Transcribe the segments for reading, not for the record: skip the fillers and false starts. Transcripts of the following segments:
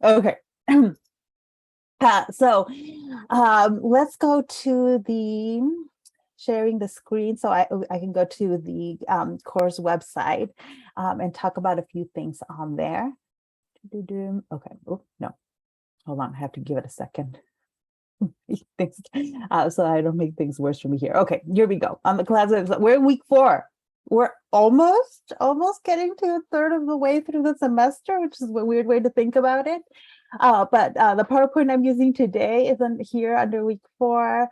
Okay. So let's go to the sharing the screen so I can go to the course website and talk about a few things on there. Okay. Oh, no. Hold on. I have to give it a second. So I don't make things worse for me here. Okay, here we go. On the class website, we're in week 4. We're almost getting to a third of the way through the semester, which is a weird way to think about it. But the PowerPoint I'm using today isn't here under week 4.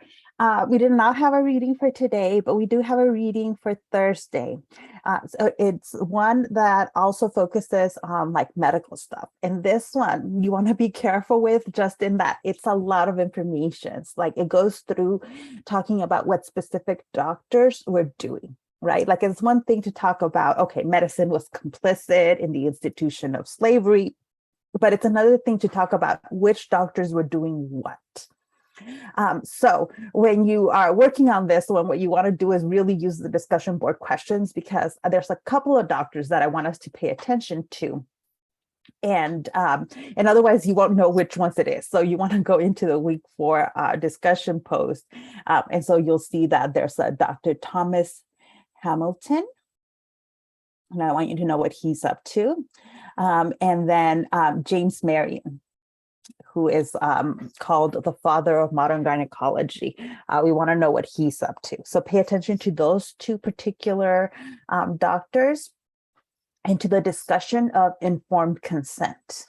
We did not have a reading for today, but we do have a reading for Thursday. So it's one that also focuses on like medical stuff. And this one, you want to be careful with just in that it's a lot of information. It's like it goes through talking about what specific doctors were doing. Right? Like it's one thing to talk about, okay, medicine was complicit in the institution of slavery, but it's another thing to talk about which doctors were doing what. So when you are working on this one, what you want to do is really use the discussion board questions, because there's a couple of doctors that I want us to pay attention to. And otherwise you won't know which ones it is. So you want to go into the week 4 discussion post. And so you'll see that there's a Dr. Thomas Hamilton. And I want you to know what he's up to. And then James Marion, who is called the father of modern gynecology. We want to know what he's up to. So pay attention to those 2 particular doctors and to the discussion of informed consent.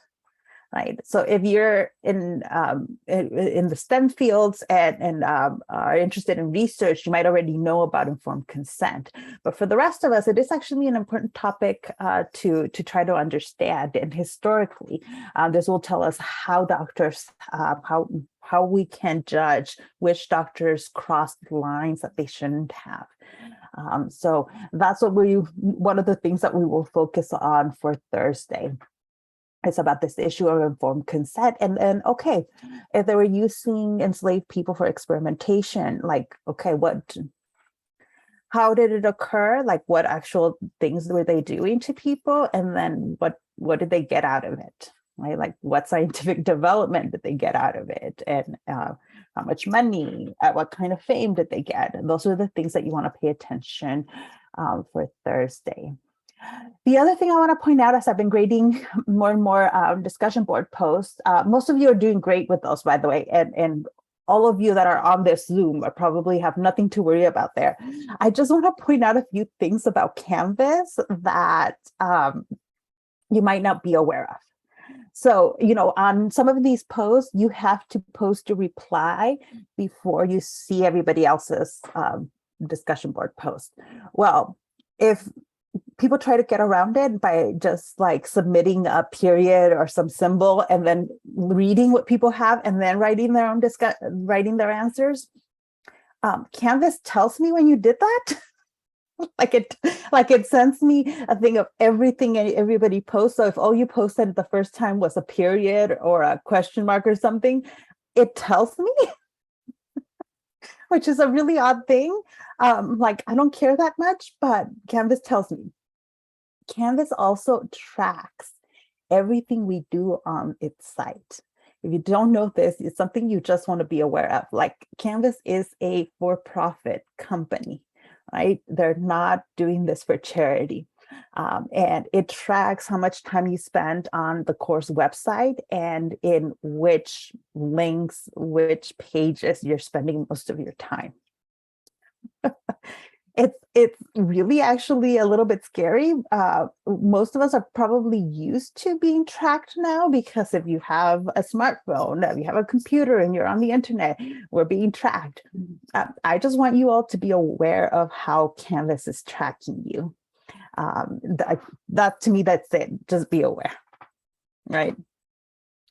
Right. So if you're in the STEM fields and are interested in research, you might already know about informed consent. But for the rest of us, it is actually an important topic to try to understand. And historically, this will tell us how doctors, how we can judge which doctors crossed lines that they shouldn't have. So that's one of the things that we will focus on for Thursday. It's about this issue of informed consent. And okay, if they were using enslaved people for experimentation, like, okay, how did it occur? Like what actual things were they doing to people? And then what did they get out of it? Right? Like what scientific development did they get out of it? And how much money, what kind of fame did they get? And those are the things that you want to pay attention for Thursday. The other thing I want to point out as I've been grading more and more discussion board posts, most of you are doing great with those, by the way, and all of you that are on this Zoom probably have nothing to worry about there. I just want to point out a few things about Canvas that you might not be aware of. So, on some of these posts, you have to post a reply before you see everybody else's discussion board post. Well, if people try to get around it by just like submitting a period or some symbol and then reading what people have and then writing their answers. Canvas tells me when you did that. like it sends me a thing of everything everybody posts. So if all you posted the first time was a period or a question mark or something, it tells me. Which is a really odd thing. Like I don't care that much, but Canvas tells me. Canvas also tracks everything we do on its site. If you don't know this, it's something you just want to be aware of. Like Canvas is a for-profit company, right? They're not doing this for charity. And it tracks how much time you spend on the course website and in which links, which pages you're spending most of your time. It's really actually a little bit scary. Most of us are probably used to being tracked now, because if you have a smartphone, if you have a computer and you're on the internet, we're being tracked. I just want you all to be aware of how Canvas is tracking you. That to me, that's it. Just be aware, right?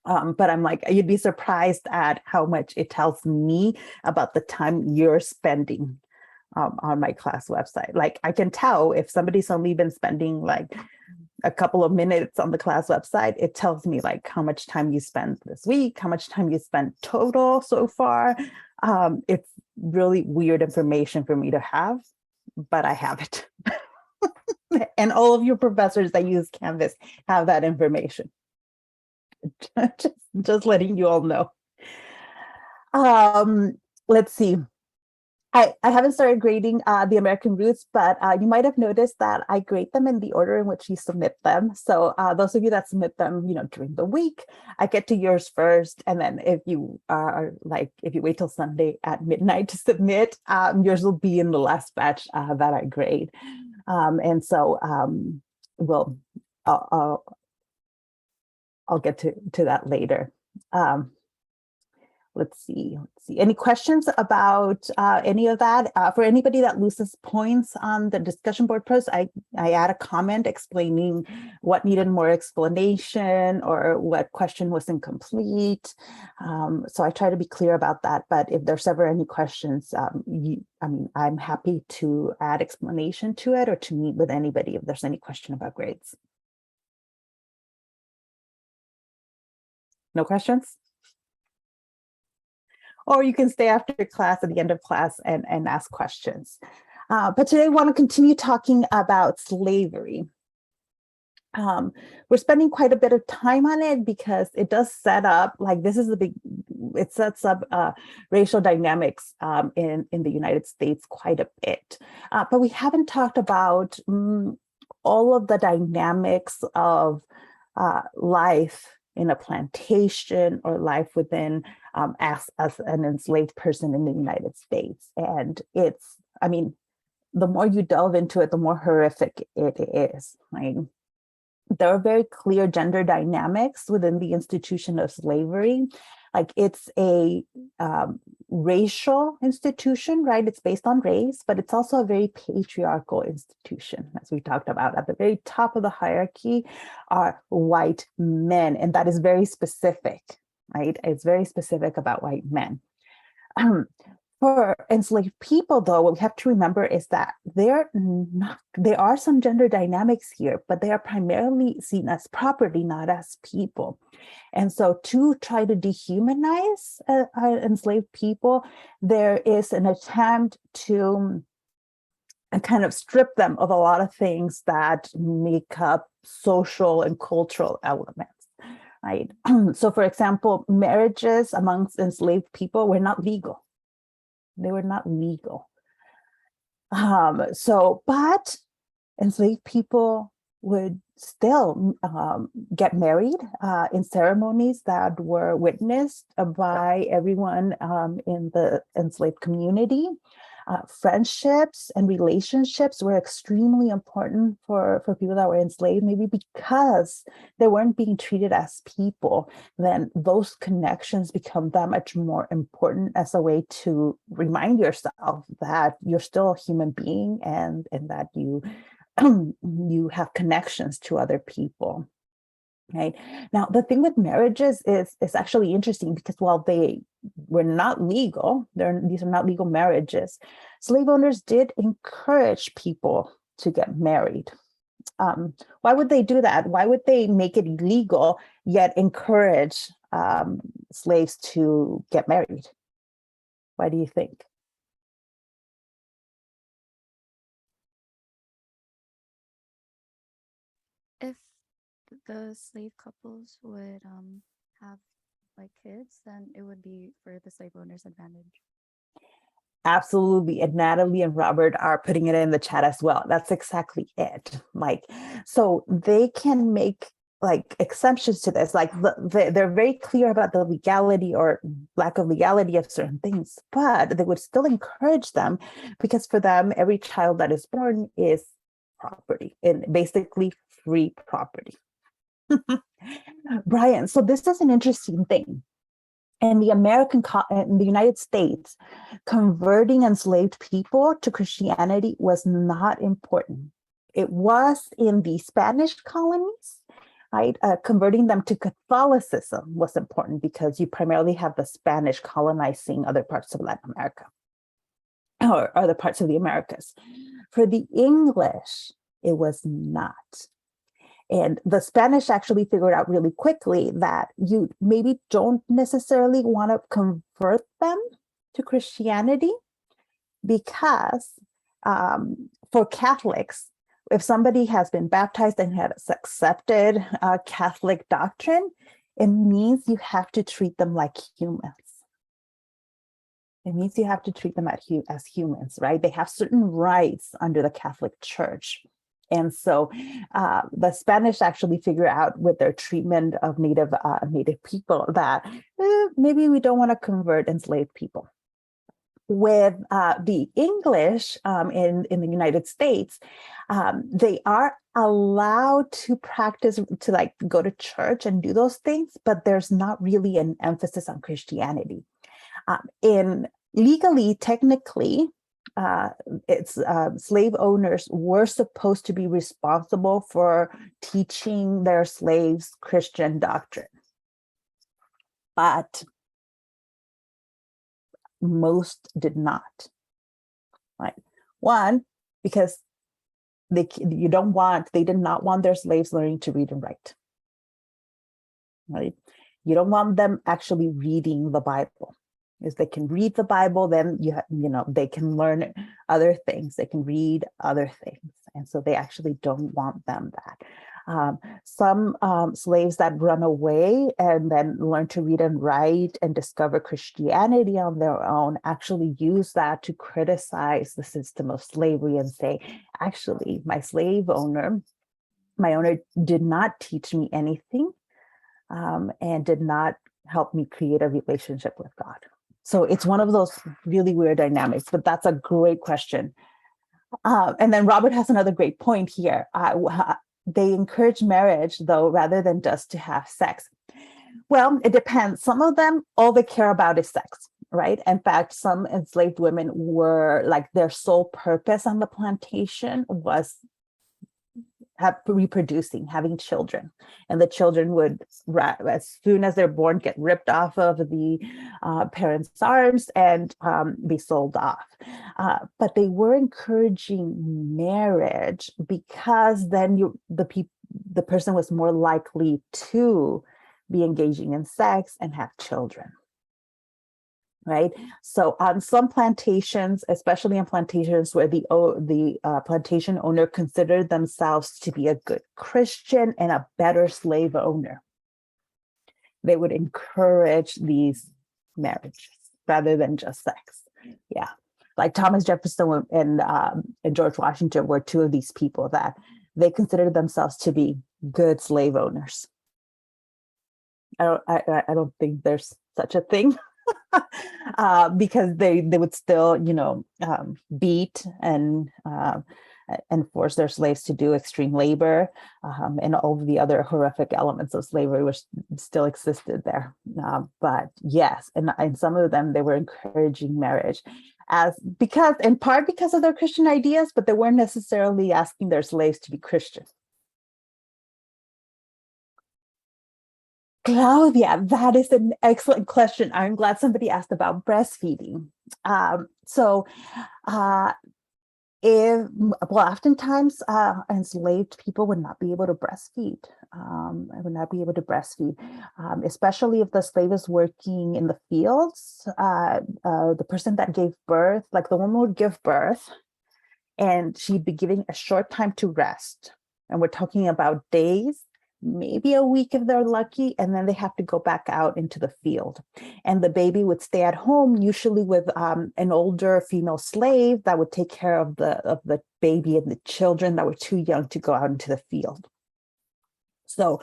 But I'm like, you'd be surprised at how much it tells me about the time you're spending on my class website. Like I can tell if somebody's only been spending like a couple of minutes on the class website, it tells me like how much time you spend this week, how much time you spent total so far. It's really weird information for me to have, but I have it. And all of your professors that use Canvas have that information. just letting you all know. Let's see. I haven't started grading the American Roots, but you might have noticed that I grade them in the order in which you submit them. So those of you that submit them, during the week, I get to yours first. And then if you if you wait till Sunday at midnight to submit, yours will be in the last batch that I grade. And so we'll, I'll get to that later. Let's see. Any questions about any of that? For anybody that loses points on the discussion board post, I add a comment explaining what needed more explanation or what question was incomplete. So I try to be clear about that. But if there's ever any questions, I'm happy to add explanation to it or to meet with anybody if there's any question about grades. No questions? Or you can stay after class at the end of class and ask questions. But today I want to continue talking about slavery. We're spending quite a bit of time on it because it does set up, it sets up racial dynamics in the United States quite a bit. But we haven't talked about all of the dynamics of life in a plantation or life within as an enslaved person in the United States. And the more you delve into it, the more horrific it is. There are very clear gender dynamics within the institution of slavery. It's a racial institution, right? It's based on race, but it's also a very patriarchal institution, as we talked about. At the very top of the hierarchy are white men, and that is very specific, right? It's very specific about white men. For enslaved people, though, what we have to remember is that there are some gender dynamics here, but they are primarily seen as property, not as people. And so to try to dehumanize enslaved people, there is an attempt to kind of strip them of a lot of things that make up social and cultural elements, right? So for example, marriages amongst enslaved people were not legal. They were not legal. But enslaved people would still get married in ceremonies that were witnessed by everyone in the enslaved community. Friendships and relationships were extremely important for people that were enslaved, maybe because they weren't being treated as people. Then those connections become that much more important as a way to remind yourself that you're still a human being and that you you have connections to other people. Right now, the thing with marriages is actually interesting because while they were not legal, these are not legal marriages, slave owners did encourage people to get married. Why would they do that? Why would they make it illegal yet encourage slaves to get married? Why do you think? If the slave couples would have kids, then it would be for the slave owner's advantage. Absolutely. And Natalie and Robert are putting it in the chat as well. That's exactly it. So they can make exceptions to this. They're very clear about the legality or lack of legality of certain things, but they would still encourage them because for them, every child that is born is property and basically free property. Brian, so this is an interesting thing. In the United States, converting enslaved people to Christianity was not important. It was in the Spanish colonies, right? Converting them to Catholicism was important because you primarily have the Spanish colonizing other parts of Latin America or other parts of the Americas. For the English, it was not. And the Spanish actually figured out really quickly that you maybe don't necessarily want to convert them to Christianity because for Catholics, if somebody has been baptized and has accepted Catholic doctrine, It means you have to treat them like humans. It means you have to treat them as humans, right? They have certain rights under the Catholic Church. And so the Spanish actually figure out with their treatment of Native people that maybe we don't want to convert enslaved people. With the English in the United States, they are allowed to practice, to like go to church and do those things, but there's not really an emphasis on Christianity. In legally, technically, it's slave owners were supposed to be responsible for teaching their slaves Christian doctrine, but most did not. Right? One, because they did not want their slaves learning to read and write. Right? You don't want them actually reading the Bible. If they can read the Bible, then they can learn other things. They can read other things, and so they actually don't want them that. Some slaves that run away and then learn to read and write and discover Christianity on their own actually use that to criticize the system of slavery and say, actually, my owner did not teach me anything and did not help me create a relationship with God. So it's one of those really weird dynamics, but that's a great question. And then Robert has another great point here. They encourage marriage, though, rather than just to have sex. Well, it depends. Some of them, all they care about is sex, right? In fact, some enslaved women were like their sole purpose on the plantation was reproducing, having children, and the children would, as soon as they're born, get ripped off of the parents' arms and be sold off. But they were encouraging marriage because then the person was more likely to be engaging in sex and have children. Right. So on some plantations, especially on plantations where the plantation owner considered themselves to be a good Christian and a better slave owner, they would encourage these marriages rather than just sex. Yeah. Like Thomas Jefferson and George Washington were two of these people that they considered themselves to be good slave owners. I don't think there's such a thing. Because they would still, beat and force their slaves to do extreme labor, and all of the other horrific elements of slavery which still existed there. But yes, and some of them, they were encouraging marriage in part because of their Christian ideas, but they weren't necessarily asking their slaves to be Christian. Claudia, that is an excellent question. I'm glad somebody asked about breastfeeding. Oftentimes enslaved people would not be able to breastfeed. Especially if the slave is working in the fields. The person that gave birth, like the woman would give birth, and she'd be giving a short time to rest. And we're talking about days, maybe a week if they're lucky, and then they have to go back out into the field. And the baby would stay at home, usually with an older female slave that would take care of the baby and the children that were too young to go out into the field. So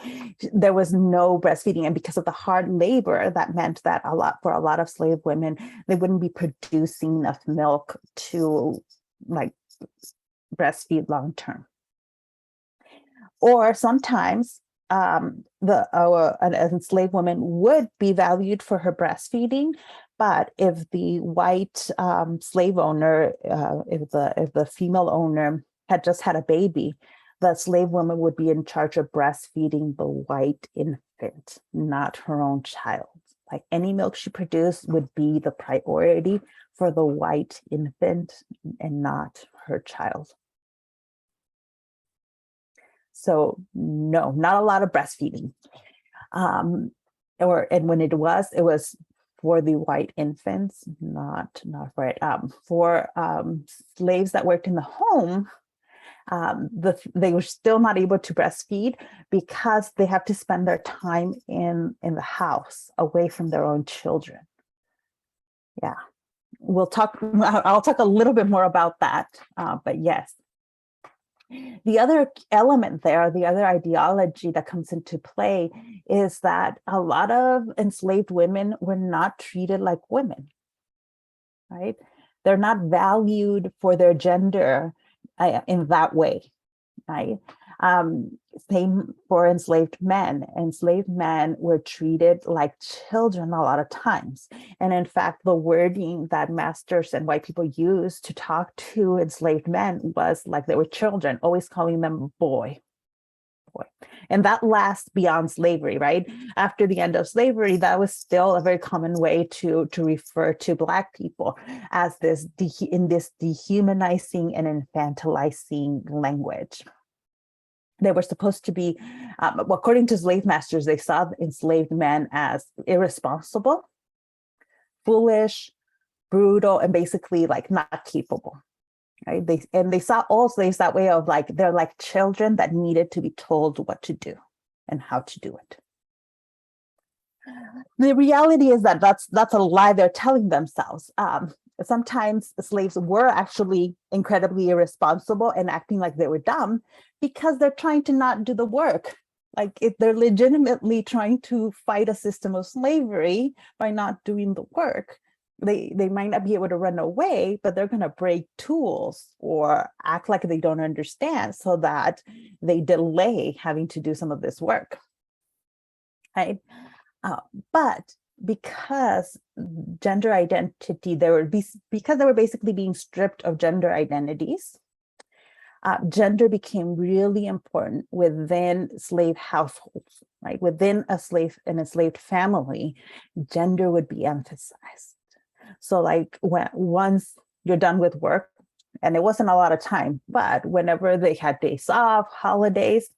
there was no breastfeeding, and because of the hard labor, that meant that for a lot of slave women, they wouldn't be producing enough milk to like breastfeed long term. Or sometimes an enslaved woman would be valued for her breastfeeding, but if the white slave owner, if the female owner had just had a baby, the slave woman would be in charge of breastfeeding the white infant, not her own child. Like any milk she produced would be the priority for the white infant and not her child. So no, not a lot of breastfeeding. And when it was for the white infants, not for it. For slaves that worked in the home, They were still not able to breastfeed because they have to spend their time in the house away from their own children. Yeah, I'll talk a little bit more about that, but yes. The other element there, the other ideology that comes into play is that a lot of enslaved women were not treated like women, right? They're not valued for their gender in that way, right? Same for enslaved men. Enslaved men were treated like children a lot of times. And in fact, the wording that masters and white people used to talk to enslaved men was like they were children, always calling them boy. And that lasts beyond slavery, right? After the end of slavery, that was still a very common way to refer to Black people as this dehumanizing and infantilizing language. They were supposed to be, according to slave masters, they saw enslaved men as irresponsible, foolish, brutal, and basically like not capable. Right? They saw all slaves that way of like they're like children that needed to be told what to do and how to do it. The reality is that that's a lie they're telling themselves. Sometimes slaves were actually incredibly irresponsible and acting like they were dumb because they're trying to not do the work. Like if they're legitimately trying to fight a system of slavery by not doing the work. They might not be able to run away, but they're going to break tools or act like they don't understand so that they delay having to do some of this work. Right? But because gender identity, because they were basically being stripped of gender identities, gender became really important within slave households, right? Within an enslaved family, gender would be emphasized. So like once you're done with work, and it wasn't a lot of time, but whenever they had days off, holidays,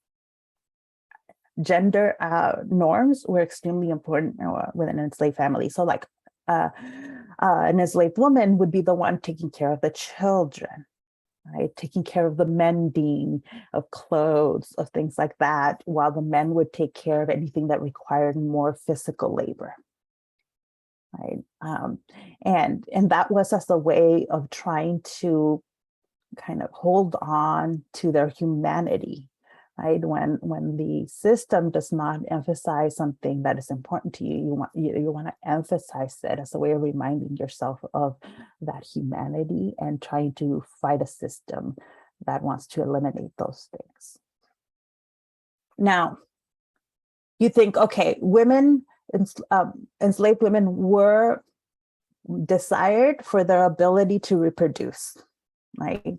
gender norms were extremely important within an enslaved family. So like an enslaved woman would be the one taking care of the children, right? Taking care of the mending of clothes, of things like that, while the men would take care of anything that required more physical labor. Right. And that was as a way of trying to kind of hold on to their humanity, right? When the system does not emphasize something that is important to you, you want to emphasize it as a way of reminding yourself of that humanity and trying to fight a system that wants to eliminate those things. Now, you think, okay, enslaved women were desired for their ability to reproduce, right?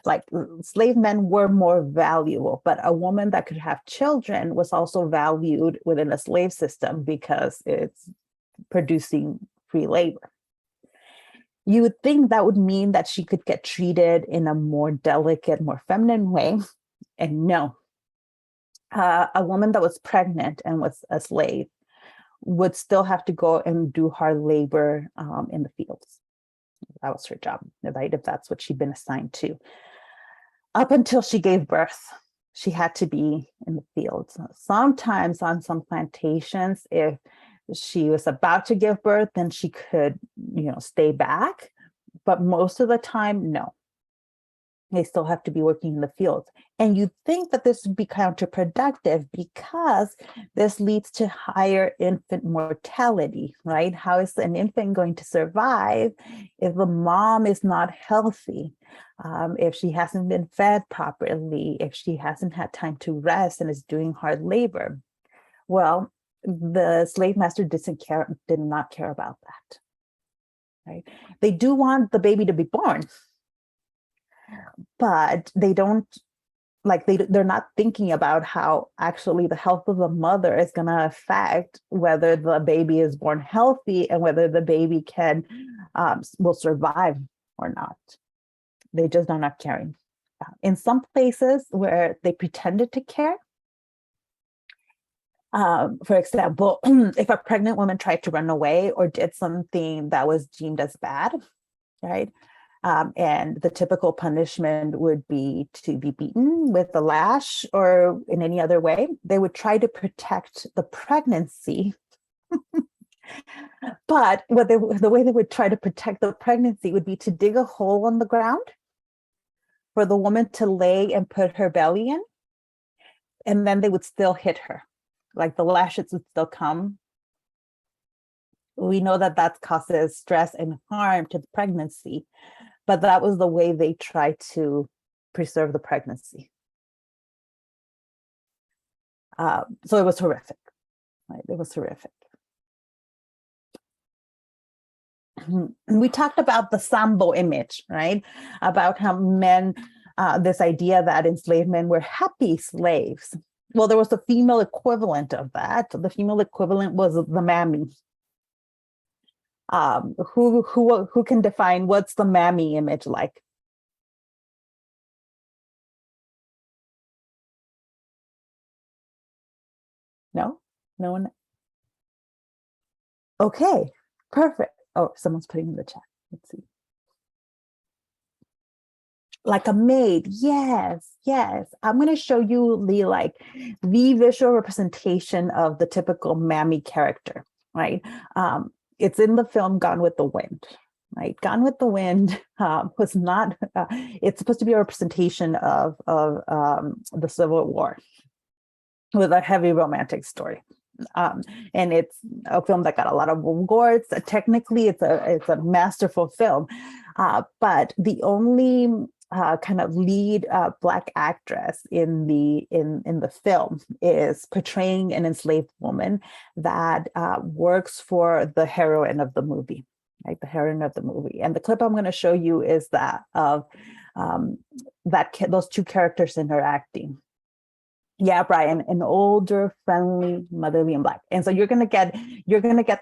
Like slave men were more valuable, but a woman that could have children was also valued within a slave system because it's producing free labor. You would think that would mean that she could get treated in a more delicate, more feminine way, and no. A woman that was pregnant and was a slave would still have to go and do hard labor in the fields. That was her job, right? If that's what she'd been assigned to. Up until she gave birth, she had to be in the fields. Sometimes on some plantations, if she was about to give birth, then she could, stay back. But most of the time, no. They still have to be working in the fields. And you think that this would be counterproductive because this leads to higher infant mortality, right? How is an infant going to survive if the mom is not healthy, if she hasn't been fed properly, if she hasn't had time to rest and is doing hard labor? Well, the slave master did not care about that, right? They do want the baby to be born, but they don't they're not thinking about how actually the health of the mother is going to affect whether the baby is born healthy and whether the baby will survive or not. They just are not caring. In some places where they pretended to care, for example, if a pregnant woman tried to run away or did something that was deemed as bad, right? And the typical punishment would be to be beaten with a lash or in any other way. They would try to protect the pregnancy. But the way they would try to protect the pregnancy would be to dig a hole on the ground for the woman to lay and put her belly in. And then they would still hit her. Like the lashes would still come. We know that that causes stress and harm to the pregnancy, but that was the way they tried to preserve the pregnancy. So it was horrific, right? It was horrific. We talked about the Sambo image, right? About how men, this idea that enslaved men were happy slaves. Well, there was a female equivalent of that. The female equivalent was the mammy. Who can define what's the mammy image like? No one. Okay, perfect. Oh, someone's putting in the chat. Let's see. Like a maid. Yes. I'm going to show you the visual representation of the typical mammy character, right? It's in the film Gone with the Wind, right? Gone with the Wind was not, it's supposed to be a representation of the Civil War with a heavy romantic story. And it's a film that got a lot of awards. Technically, it's a masterful film, but the only kind of lead Black actress in the film is portraying an enslaved woman that works for the heroine of the movie, right? The heroine of the movie. And the clip I'm going to show you is that of those two characters interacting. Yeah, Brian, an older, friendly, motherly, and Black. And so you're gonna get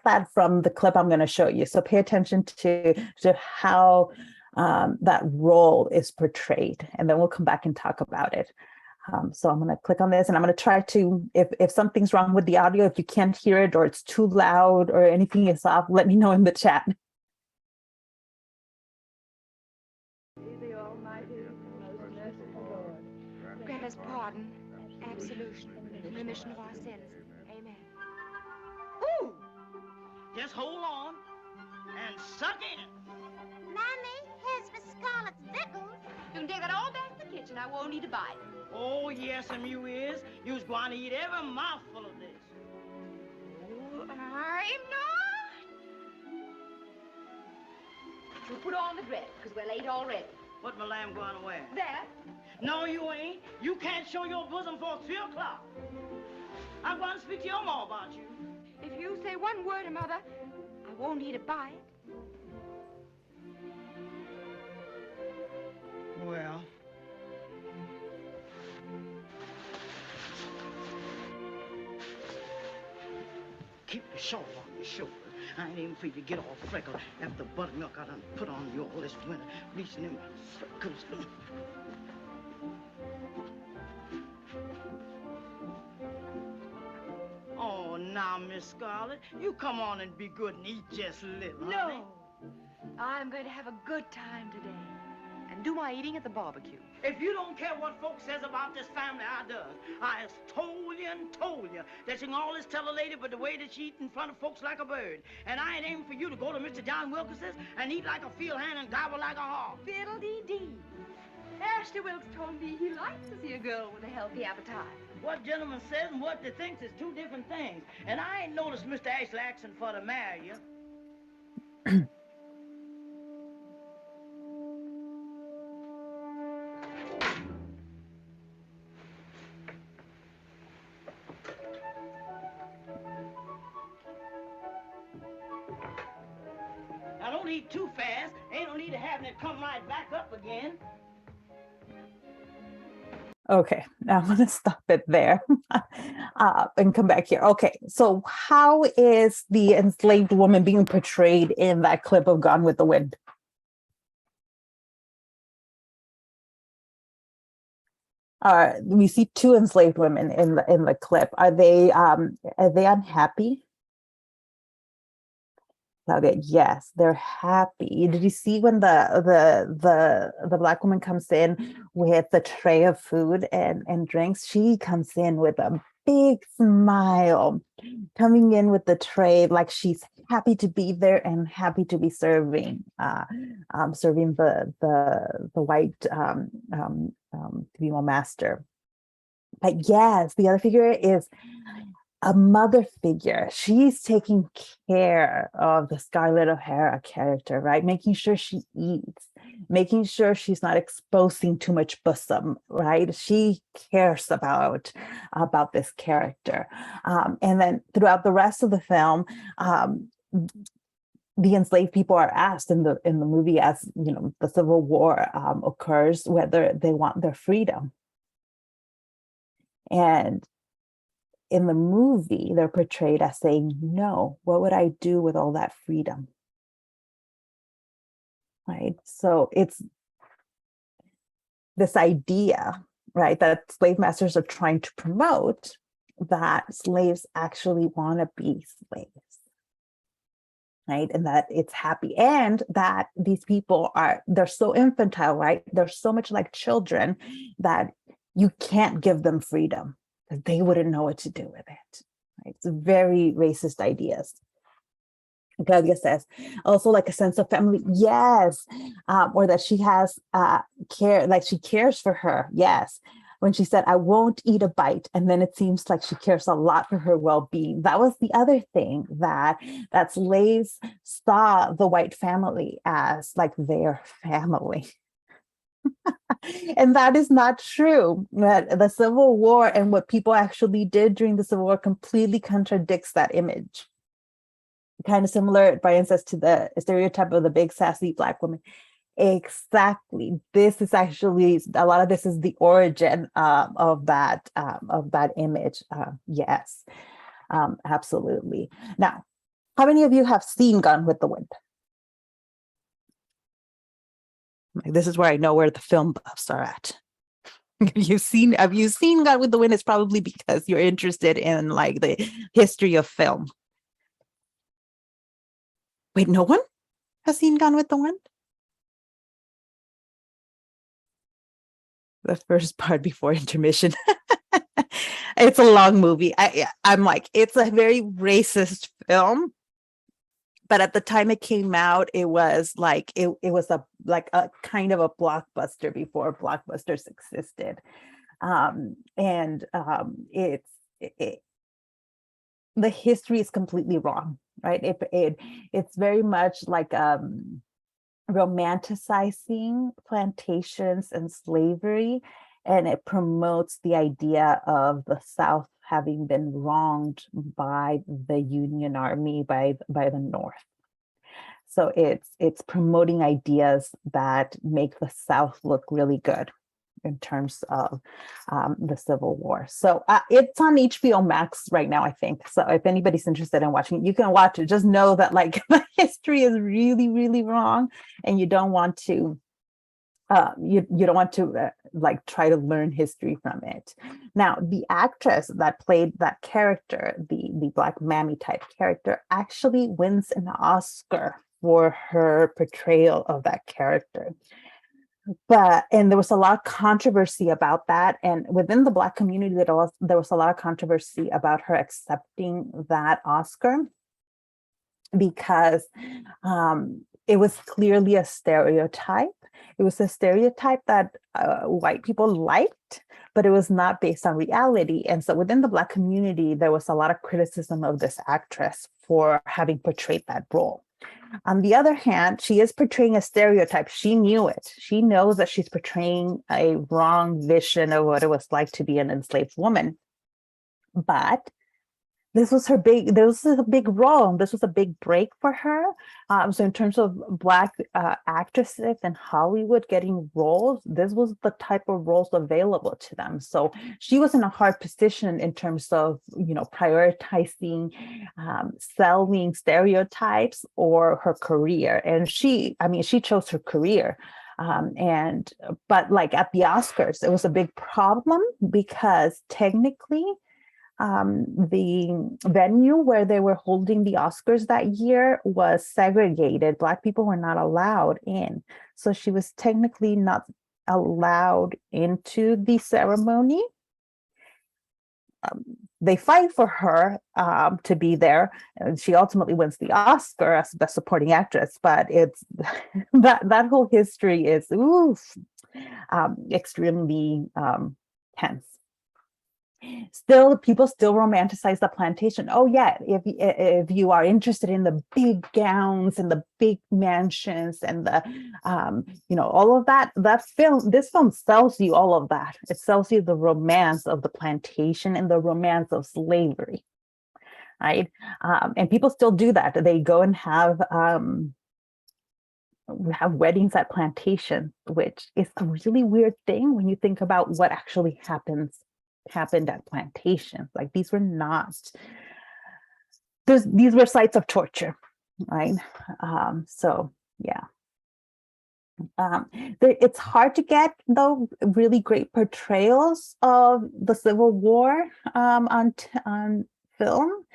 that from the clip I'm gonna show you. So pay attention to how that role is portrayed, and then we'll come back and talk about it. So I'm gonna click on this, and I'm gonna try to, if something's wrong with the audio, if you can't hear it or it's too loud or anything is off, let me know in the chat. Grant us pardon, absolution, and remission of our sins. Amen. Ooh! Just hold on and suck in. Mommy, here's Miss Scarlett's victuals. You can take that all back to the kitchen. I won't need to buy it. Oh, yes, and you is. You's going to eat every mouthful of this. Oh, I'm not. We'll put on the dress, because we're late already. What my lamb going to wear? That? No, you ain't. You can't show your bosom for 3 o'clock. I'm going to speak to your ma about you. If you say one word to Mother, I won't need to buy it. Well. Keep the shawl on your shoulder. I ain't even for you to get all freckled after the buttermilk I done put on you all this winter, bleaching them freckles. Oh, now, Miss Scarlett, you come on and be good and eat just a little, honey. No. I'm going to have a good time today and do my eating at the barbecue. If you don't care what folks says about this family, I does. I has told you that she can always tell a lady but the way that she eat in front of folks like a bird. And I ain't aiming for you to go to Mr. John Wilkins's and eat like a field hand and gobble like a hog. Fiddle-dee-dee. Ashley Wilkes told me he likes to see a girl with a healthy appetite. What gentleman says and what they thinks is 2 different things. And I ain't noticed Mr. Ashley asking for to marry you. Now, don't eat too fast. Ain't no need of having it come right back up again. Okay, I'm going to stop it there and come back here. Okay, so how is the enslaved woman being portrayed in that clip of Gone with the Wind? We see 2 enslaved women in the clip. Are they unhappy? Claudia, yes, they're happy. Did you see when the black woman comes in with the tray of food and drinks? She comes in with a big smile, coming in with the tray like she's happy to be there and happy to be serving serving the white female master. But yes, the other figure is a mother figure. She's taking care of the Scarlett O'Hara character, right? Making sure she eats, making sure she's not exposing too much bosom, right? She cares about this character. And then throughout the rest of the film, the enslaved people are asked in the movie, as you know, the Civil War occurs, whether they want their freedom. And in the movie, they're portrayed as saying, no, what would I do with all that freedom? Right? So it's this idea, right, that slave masters are trying to promote, that slaves actually want to be slaves. Right? And that it's happy, and that these people they're so infantile, right? They're so much like children that you can't give them freedom, because they wouldn't know what to do with it. Right? It's very racist ideas. Claudia says, also like a sense of family, yes, or that she has care, like she cares for her, yes. When she said, I won't eat a bite, and then it seems like she cares a lot for her well-being. That was the other thing, that slaves saw the white family as like their family. And that is not true. The Civil War and what people actually did during the Civil War completely contradicts that image. Kind of similar, Brian says, to the stereotype of the big sassy Black woman. Exactly. This is actually, a lot of this is the origin of that image. Yes, absolutely. Now, how many of you have seen Gone with the Wind? This is where I know where the film buffs are at. Have you seen Gone with the Wind? It's probably because you're interested in like the history of film. Wait, no one has seen Gone with the Wind? The first part before intermission. It's a long movie. I'm like, it's a very racist film. But at the time it came out, it was like it was a kind of a blockbuster before blockbusters existed. The history is completely wrong, right? It's very much like romanticizing plantations and slavery, and it promotes the idea of the South having been wronged by the Union Army, by the North. So it's promoting ideas that make the South look really good in terms of the Civil War. So it's on HBO Max right now, I think. So if anybody's interested in watching it, you can watch it. Just know that like the history is really, really wrong, and you don't want to you don't want to like try to learn history from it. Now, the actress that played that character, the Black Mammy type character, actually wins an Oscar for her portrayal of that character. And there was a lot of controversy about that. And within the Black community, there was a lot of controversy about her accepting that Oscar, because it was clearly a stereotype. It was a stereotype that white people liked, but it was not based on reality. And so within the Black community, there was a lot of criticism of this actress for having portrayed that role. On the other hand, she is portraying a stereotype. She knew it. She knows that she's portraying a wrong vision of what it was like to be an enslaved woman. But this was a big role. This was a big break for her. So in terms of Black actresses in Hollywood getting roles, this was the type of roles available to them. So she was in a hard position in terms of, you know, prioritizing selling stereotypes or her career. And she chose her career. But like at the Oscars, it was a big problem because technically, The venue where they were holding the Oscars that year was segregated. Black people were not allowed in. So she was technically not allowed into the ceremony. They fight for her to be there, and she ultimately wins the Oscar as Best Supporting Actress. But it's that whole history is extremely tense. Still, people still romanticize the plantation. Oh yeah, if you are interested in the big gowns and the big mansions and the all of that, this film sells you all of that. It sells you the romance of the plantation and the romance of slavery, right? And people still do that. They go and have weddings at plantation, which is a really weird thing when you think about what actually happened at plantations. Like these were sites of torture, right? So yeah. It's hard to get though really great portrayals of the Civil War on film.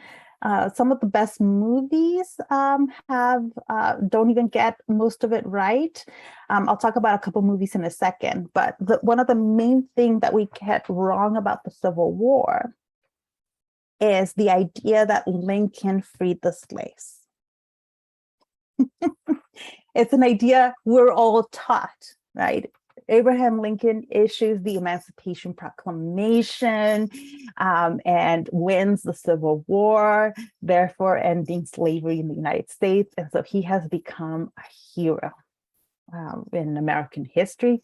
Some of the best movies don't even get most of it right. I'll talk about a couple movies in a second, but one of the main things that we get wrong about the Civil War is the idea that Lincoln freed the slaves. It's an idea we're all taught, right? Abraham Lincoln issues the Emancipation Proclamation and wins the Civil War, therefore ending slavery in the United States. And so he has become a hero in American history.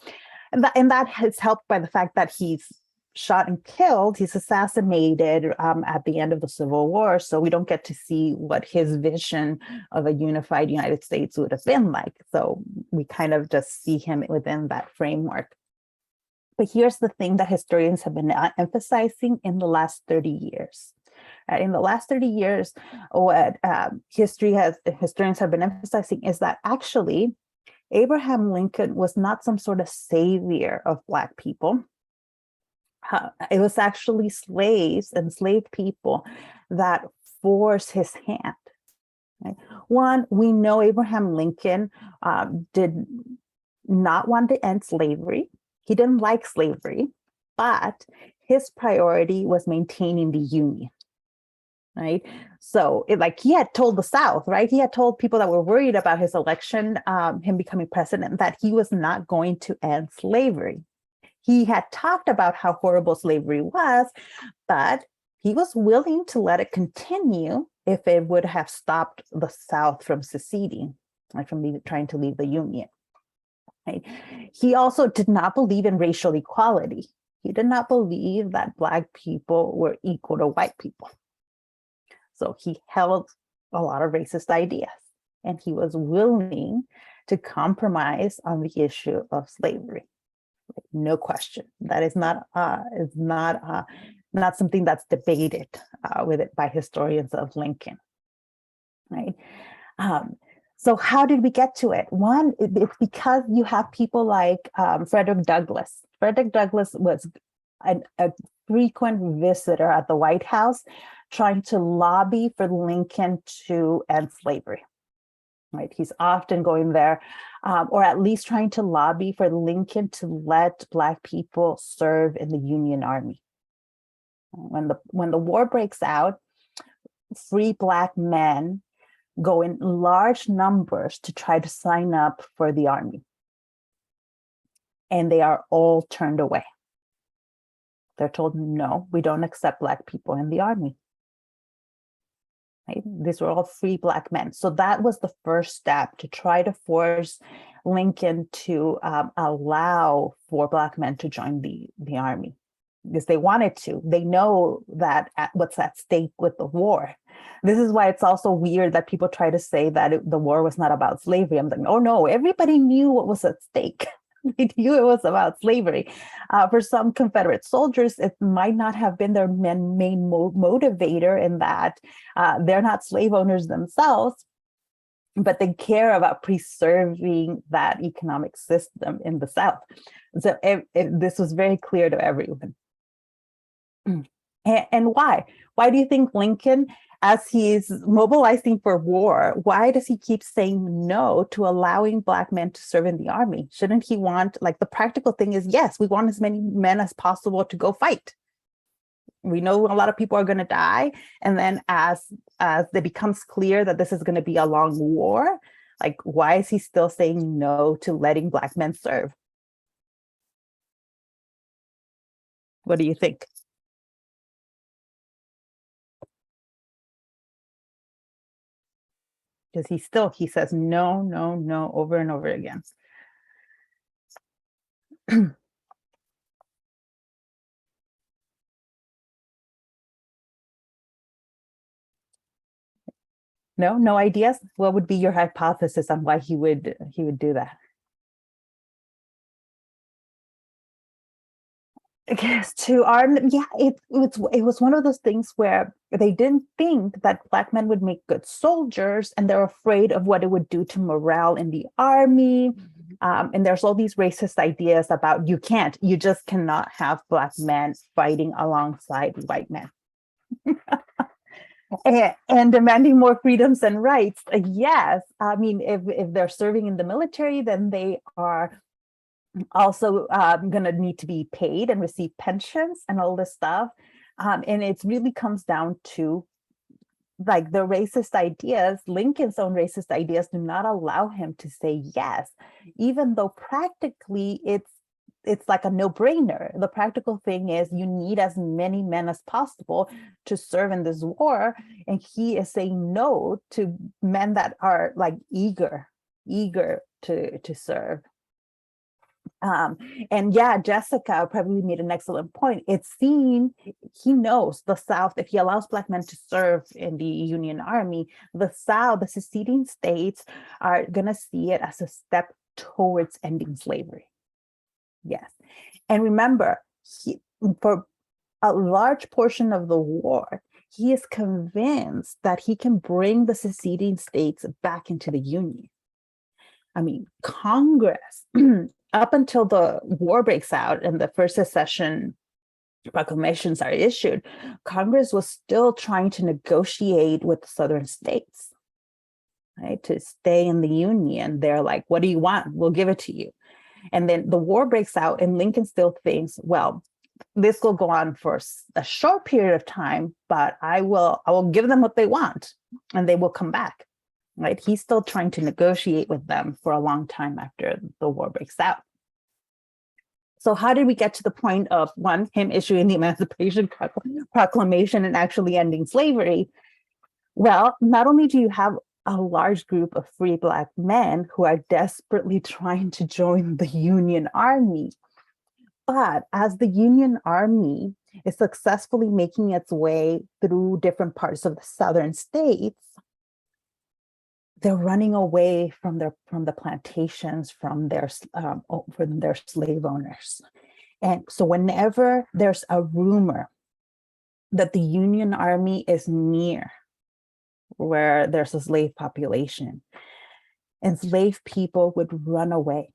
And that is helped by the fact that he's shot and killed, he's assassinated at the end of the Civil War. So we don't get to see what his vision of a unified United States would have been like. So we kind of just see him within that framework. But here's the thing that historians have been emphasizing in the last 30 years. In the last 30 years, what historians have been emphasizing is that actually Abraham Lincoln was not some sort of savior of Black people. It was actually slaves, enslaved people that forced his hand. Right? One, we know Abraham Lincoln did not want to end slavery. He didn't like slavery, but his priority was maintaining the Union. Right. So he had told the South, right? He had told people that were worried about his election, him becoming president, that he was not going to end slavery. He had talked about how horrible slavery was, but he was willing to let it continue if it would have stopped the South from seceding, like from trying to leave the Union. Right? He also did not believe in racial equality. He did not believe that Black people were equal to white people. So he held a lot of racist ideas, and he was willing to compromise on the issue of slavery. No question. That is not something that's debated by historians of Lincoln, right? So how did we get to it? One, it's because you have people like Frederick Douglass. Frederick Douglass was a frequent visitor at the White House, trying to lobby for Lincoln to end slavery. Right, he's often going there, or at least trying to lobby for Lincoln to let Black people serve in the Union Army. When the war breaks out, free Black men go in large numbers to try to sign up for the army, and they are all turned away. They're told, no, we don't accept Black people in the army. Right? These were all free Black men. So that was the first step, to try to force Lincoln to allow for Black men to join the army, because they wanted to. They know that what's at stake with the war. This is why it's also weird that people try to say that the war was not about slavery. I'm like, oh no, everybody knew what was at stake. They knew it was about slavery. For some Confederate soldiers, it might not have been their main motivator, in that they're not slave owners themselves, but they care about preserving that economic system in the South. So this was very clear to everyone. And why? Why do you think Lincoln, as he's mobilizing for war, why does he keep saying no to allowing Black men to serve in the army? Shouldn't he want, like, the practical thing is, yes, we want as many men as possible to go fight. We know a lot of people are going to die. And then as it becomes clear that this is going to be a long war, like, why is he still saying no to letting Black men serve? What do you think? Because he says no, no, no, over and over again. No ideas? What would be your hypothesis on why he would do that? Yes, to our, yeah, it was one of those things where they didn't think that Black men would make good soldiers, and they're afraid of what it would do to morale in the army. And there's all these racist ideas about you just cannot have Black men fighting alongside white men. And demanding more freedoms and rights. Yes, I mean, if they're serving in the military, then they are also going to need to be paid and receive pensions and all this stuff. And it really comes down to, like, the racist ideas. Lincoln's own racist ideas do not allow him to say yes, even though practically it's like a no-brainer. The practical thing is you need as many men as possible to serve in this war, and he is saying no to men that are, like, eager to serve. And yeah, Jessica probably made an excellent point. It's seen, he knows the South, if he allows Black men to serve in the Union Army, the South, the seceding states, are going to see it as a step towards ending slavery. Yes. And remember, for a large portion of the war, he is convinced that he can bring the seceding states back into the Union. I mean, Congress, up until the war breaks out and the first secession proclamations are issued, Congress was still trying to negotiate with the Southern states, right, to stay in the Union. They're like, what do you want? We'll give it to you. And then the war breaks out, and Lincoln still thinks, well, this will go on for a short period of time, but I will give them what they want, and they will come back. Right? He's still trying to negotiate with them for a long time after the war breaks out. So how did we get to the point of, one, him issuing the Emancipation Proclamation and actually ending slavery? Well, not only do you have a large group of free Black men who are desperately trying to join the Union Army, but as the Union Army is successfully making its way through different parts of the Southern states, they're running away from the plantations, from their slave owners. And so whenever there's a rumor that the Union Army is near where there's a slave population, enslaved people would run away.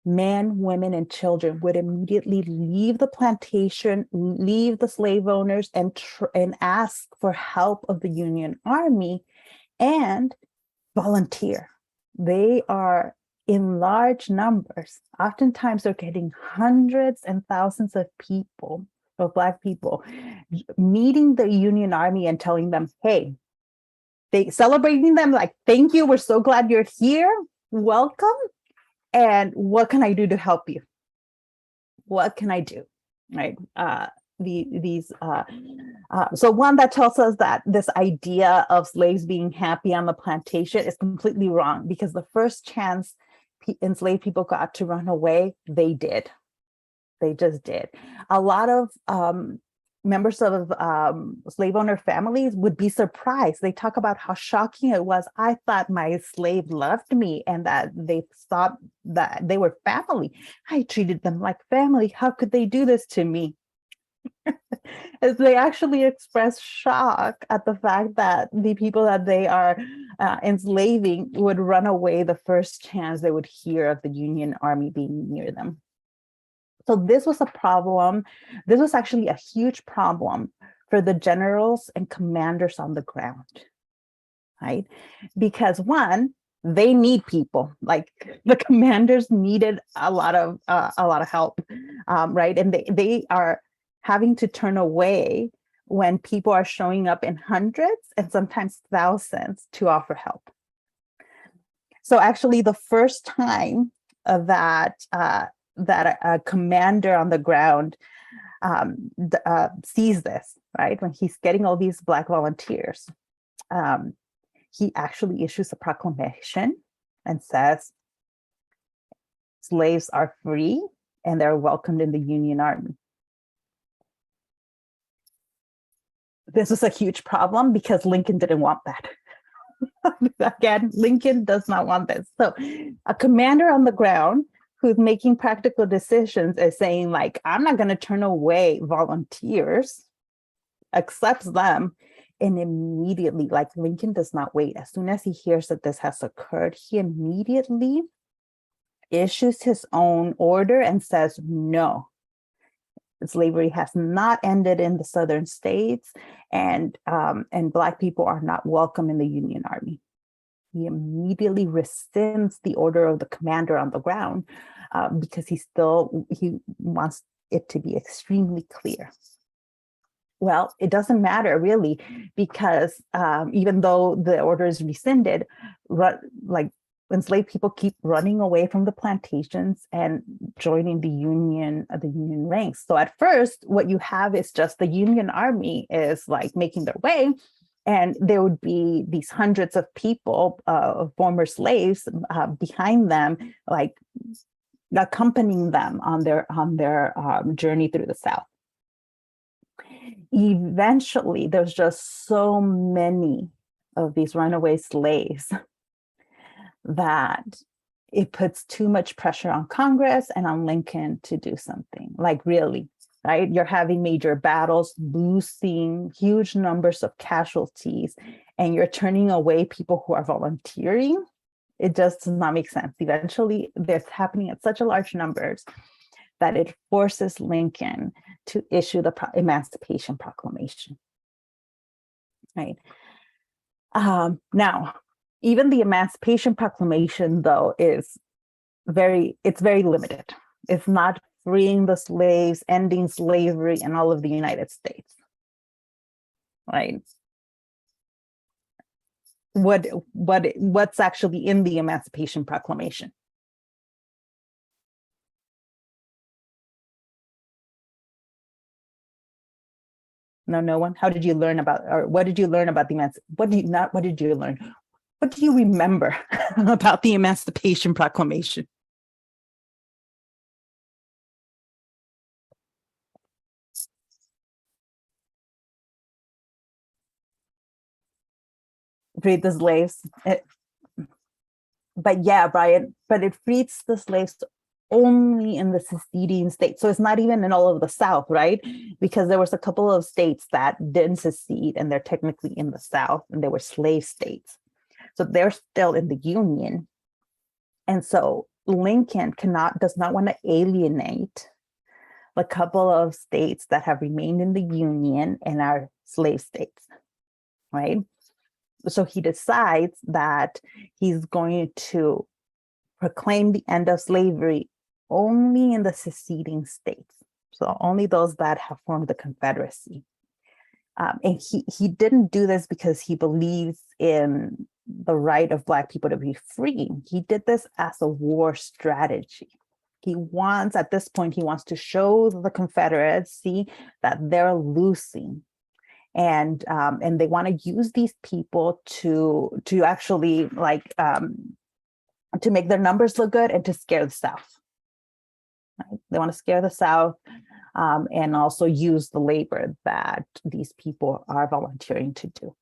Men, women, and children would immediately leave the plantation, leave the slave owners, and ask for help of the Union Army and volunteer. They are in large numbers. Oftentimes they're getting hundreds and thousands of people, of Black people, meeting the Union Army and telling them, hey, they celebrating them like, thank you, we're so glad you're here, welcome, and what can I do to help you? What can I do, right? So one, that tells us that this idea of slaves being happy on the plantation is completely wrong, because the first chance enslaved people got to run away, they did. They just did. A lot of members of slave owner families would be surprised. They talk about how shocking it was. I thought my slave loved me and that they thought that they were family. I treated them like family. How could they do this to me? As they actually express shock at the fact that the people that they are enslaving would run away the first chance they would hear of the Union Army being near them. So this was a problem. This was actually a huge problem for the generals and commanders on the ground, right? Because one, they need people. Like the commanders needed a lot of help, right? And they are having to turn away when people are showing up in hundreds and sometimes thousands to offer help. So actually, the first time that a commander on the ground sees this, right, when he's getting all these Black volunteers, he actually issues a proclamation and says slaves are free and they're welcomed in the Union Army. This was a huge problem because Lincoln didn't want that. Again, Lincoln does not want this. So a commander on the ground who's making practical decisions is saying, like, I'm not going to turn away volunteers, accepts them, and immediately, like, Lincoln does not wait. As soon as he hears that this has occurred, he immediately issues his own order and says, no, slavery has not ended in the southern states, and Black people are not welcome in the Union Army. He immediately rescinds the order of the commander on the ground because he wants it to be extremely clear. Well, it doesn't matter really, because even though the order is rescinded, like enslaved people keep running away from the plantations and joining the Union ranks. So at first, what you have is just the Union Army is like making their way, and there would be these hundreds of people, former slaves, behind them, like accompanying them on their journey through the South. Eventually, there's just so many of these runaway slaves that it puts too much pressure on Congress and on Lincoln to do something. Like, really, right? You're having major battles, losing huge numbers of casualties, and you're turning away people who are volunteering. It just does not make sense. Eventually, this happening at such a large numbers that it forces Lincoln to issue the Emancipation Proclamation, right? Now, even the Emancipation Proclamation, though, it's very limited. It's not freeing the slaves, ending slavery in all of the United States, right? What's actually in the Emancipation Proclamation? No one? How did you learn about, or what did you learn about the what did you learn? What do you remember about the Emancipation Proclamation? Freed the slaves. But yeah, Brian, but it frees the slaves only in the seceding states. So it's not even in all of the South, right? Because there was a couple of states that didn't secede, and they're technically in the South, and they were slave states. So they're still in the Union. And so Lincoln does not want to alienate a couple of states that have remained in the Union and are slave states, right? So he decides that he's going to proclaim the end of slavery only in the seceding states. So only those that have formed the Confederacy. And he didn't do this because he believes in the right of Black people to be free. He did this as a war strategy. At this point, he wants to show the Confederacy that they're losing. And they want to use these people to actually to make their numbers look good and to scare the South. Right? They want to scare the South and also use the labor that these people are volunteering to do.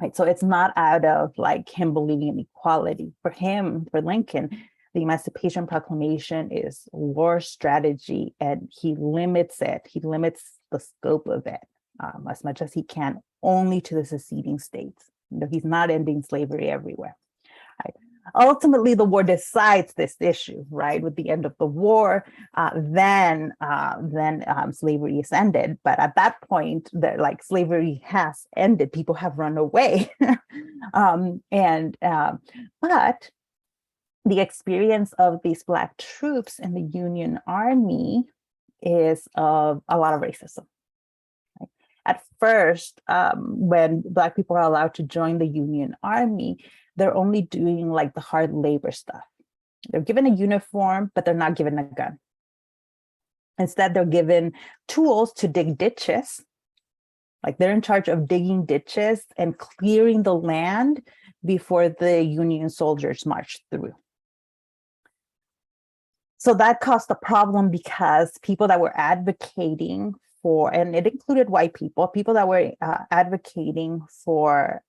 Right? So it's not out of like him believing in equality. For him, for Lincoln, the Emancipation Proclamation is war strategy, and he limits it. He limits the scope of it as much as he can, only to the seceding states. He's not ending slavery everywhere. Right? Ultimately, the war decides this issue, right? With the end of the war, then slavery is ended. But at that point, slavery has ended. People have run away, but the experience of these Black troops in the Union Army is of a lot of racism. Right? At first, when Black people are allowed to join the Union Army, they're only doing like the hard labor stuff. They're given a uniform, but they're not given a gun. Instead, they're given tools to dig ditches. Like they're in charge of digging ditches and clearing the land before the Union soldiers march through. So that caused a problem because people that were advocating for, and it included white people that were advocating for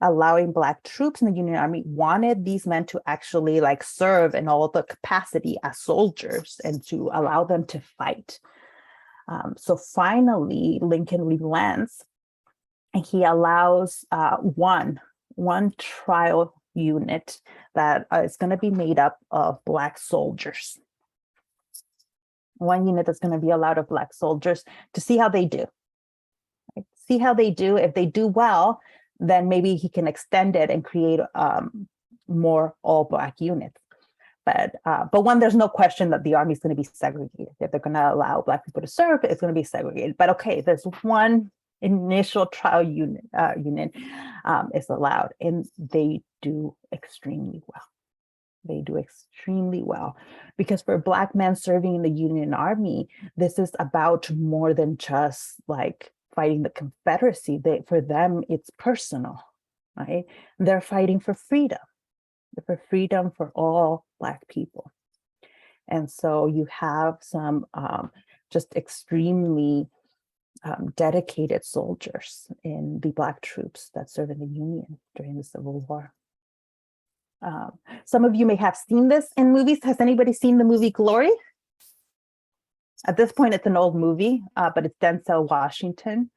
allowing Black troops in the Union Army wanted these men to actually like serve in all the capacity as soldiers and to allow them to fight. So finally, Lincoln relents and he allows one trial unit that is going to be made up of Black soldiers. One unit that's going to be allowed of Black soldiers to see how they do. Right? See how they do. If they do well, then maybe he can extend it and create more all Black units. But one, there's no question that the Army is going to be segregated. If they're going to allow Black people to serve, it's going to be segregated. But okay, there's one initial trial unit is allowed, and they do extremely well. They do extremely well because for Black men serving in the Union Army, this is about more than just like fighting the Confederacy. For them, it's personal, right? They're fighting for freedom for all Black people. And so you have some just extremely dedicated soldiers in the Black troops that serve in the Union during the Civil War. Some of you may have seen this in movies. Has anybody seen the movie Glory? At this point, it's an old movie, but it's Denzel Washington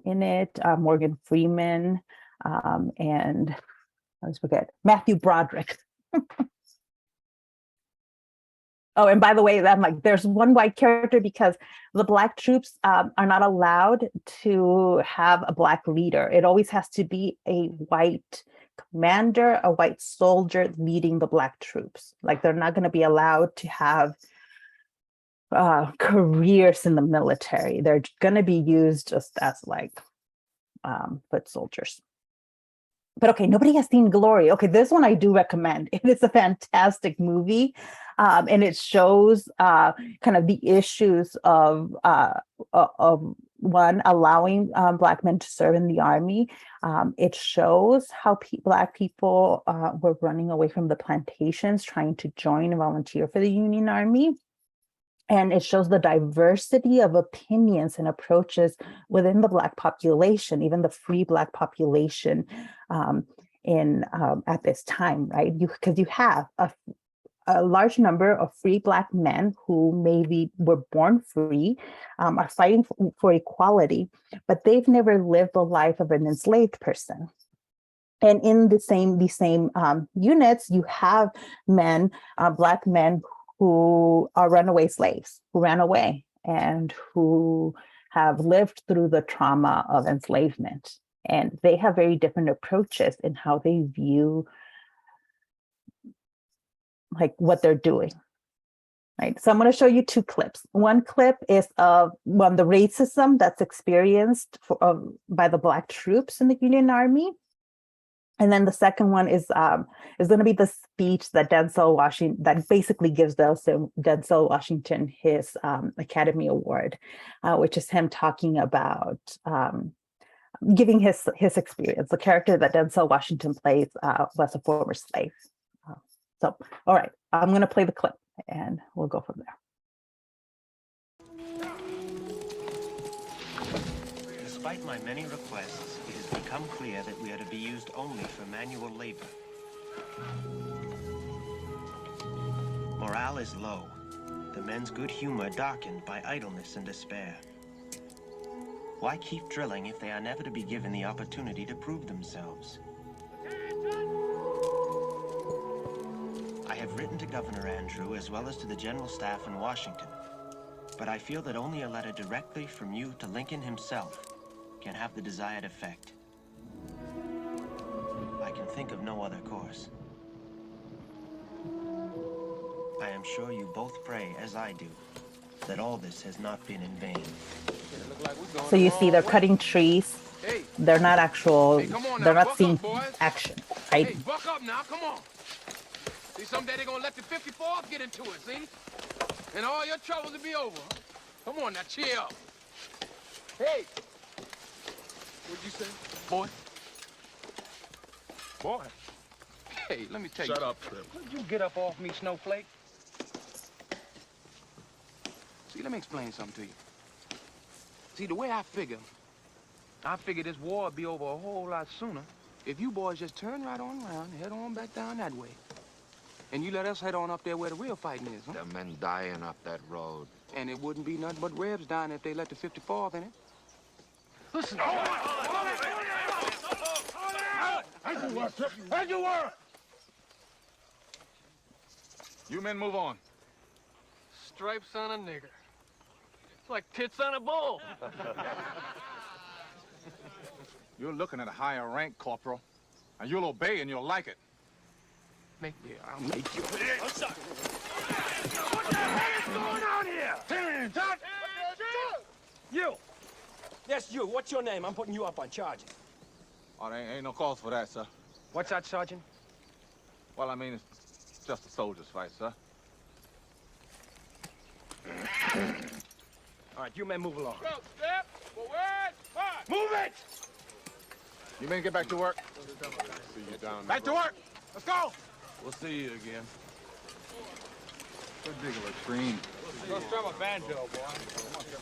in it, Morgan Freeman, and I always forget, Matthew Broderick. Oh, and by the way, I'm like, there's one white character because the Black troops are not allowed to have a Black leader. It always has to be a white commander, a white soldier leading the Black troops. Like they're not going to be allowed to have careers in the military. They're going to be used just as like foot soldiers. But okay, nobody has seen Glory. Okay, this one I do recommend. It is a fantastic movie, and it shows kind of the issues of one, allowing Black men to serve in the Army. It shows how Black people were running away from the plantations, trying to join and volunteer for the Union Army. And it shows the diversity of opinions and approaches within the Black population, even the free Black population at this time, right? Because you have a large number of free Black men who maybe were born free, are fighting for equality, but they've never lived the life of an enslaved person. And in the same units, you have men, Black men who are runaway slaves, who ran away and who have lived through the trauma of enslavement. And they have very different approaches in how they view like what they're doing. Right. So I'm going to show you two clips. One clip is of the racism that's experienced by the Black troops in the Union Army. And then the second one is going to be the speech that Denzel Washington, that basically gives Denzel Washington his Academy Award, which is him talking about giving his experience. The character that Denzel Washington plays was a former slave. So, all right, I'm going to play the clip and we'll go from there. Despite my many requests, it has become clear that we are to be used only for manual labor. Morale is low. The men's good humor darkened by idleness and despair. Why keep drilling if they are never to be given the opportunity to prove themselves? have written to Governor Andrew as well as to the General Staff in Washington, but I feel that only a letter directly from you to Lincoln himself can have the desired effect. I can think of no other course. I am sure you both pray, as I do, that all this has not been in vain. So you see they're cutting trees. They're not actual, they're not seeing action, right? Hey, buck up now, come on. See, someday they're gonna let the 54th get into it, see? And all your troubles will be over. Come on now, chill. Hey! What'd you say? Boy? Boy? Hey, let me tell you. Shut up, Trip. Would you get up off me, Snowflake? See, let me explain something to you. See, the way I figure this war would be over a whole lot sooner if you boys just turn right on around and head on back down that way. And you let us head on up there where the real fighting is, huh? The men dying up that road. And it wouldn't be nothing but Rebs dying if they let the 54th in it. Listen. As you were, Trip. As you were! You men move on. Stripes on a nigger. It's like tits on a bull. You're looking at a higher rank, Corporal. And you'll obey and you'll like it. I'll make you. What's up? What the hell is going on here? Hands up! You! Yes, you. What's your name? I'm putting you up on charges. Oh, there ain't no cause for that, sir. What's that, Sergeant? Well, I mean, it's just a soldier's fight, sir. All right, you men move along. Step forward, march. Move it! You men get back to work. See you down back to work! Let's go! We'll see you again. Ridiculous green. Go strum a banjo, boy.